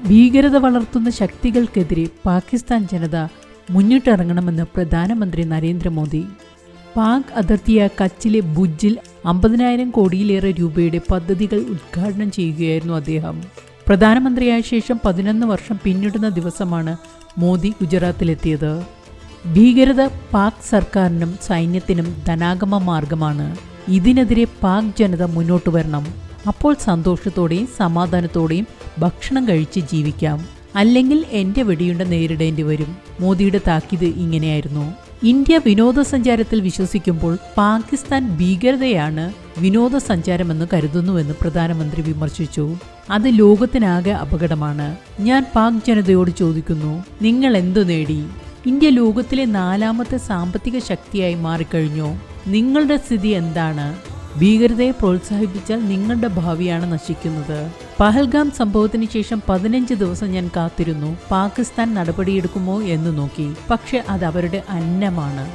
ഭീകരത വളർത്തുന്ന ശക്തികൾക്കെതിരെ പാകിസ്ഥാൻ ജനത മുന്നിട്ടിറങ്ങണമെന്ന് പ്രധാനമന്ത്രി നരേന്ദ്രമോദി. പാക് അതിർത്തിയായ കച്ചിലെ ഭുജിൽ 50,000 കോടിയിലേറെ രൂപയുടെ പദ്ധതികൾ ഉദ്ഘാടനം ചെയ്യുകയായിരുന്നു അദ്ദേഹം. പ്രധാനമന്ത്രിയായ ശേഷം 11 വർഷം പിന്നിടുന്ന ദിവസമാണ് മോദി ഗുജറാത്തിലെത്തിയത്. ഭീകരത പാക് സർക്കാരിനും സൈന്യത്തിനും ധനാഗമ മാർഗമാണ്. ഇതിനെതിരെ പാക് ജനത മുന്നോട്ട് വരണം. അപ്പോൾ സന്തോഷത്തോടെയും സമാധാനത്തോടെയും ഭക്ഷണം കഴിച്ച് ജീവിക്കാം. അല്ലെങ്കിൽ എൻ്റെ വെടിയുണ്ട നേരിടേണ്ടി വരും. മോദിയുടെ താക്കീത് ഇങ്ങനെയായിരുന്നു. ഇന്ത്യ വിനോദസഞ്ചാരത്തിൽ വിശ്വസിക്കുമ്പോൾ പാകിസ്ഥാൻ ഭീകരതയാണ് വിനോദസഞ്ചാരമെന്ന് കരുതുന്നുവെന്ന് പ്രധാനമന്ത്രി വിമർശിച്ചു. അത് ലോകത്തിനാകെ അപകടമാണ്. ഞാൻ പാക് ജനതയോട് ചോദിക്കുന്നു, നിങ്ങൾ എന്തു നേടി? ഇന്ത്യ ലോകത്തിലെ 4ാമത്തെ സാമ്പത്തിക ശക്തിയായി മാറിക്കഴിഞ്ഞോ? നിങ്ങളുടെ സ്ഥിതി എന്താണ്? ഭീകരതയെ പ്രോത്സാഹിപ്പിച്ചാൽ നിങ്ങളുടെ ഭാവിയാണ് നശിക്കുന്നത്. പഹൽഗാം സംഭവത്തിന് ശേഷം 15 ദിവസം ഞാൻ കാത്തിരുന്നു പാകിസ്ഥാൻ നടപടിയെടുക്കുമോ എന്ന് നോക്കി. പക്ഷെ അത് അവരുടെ അന്നമാണ്.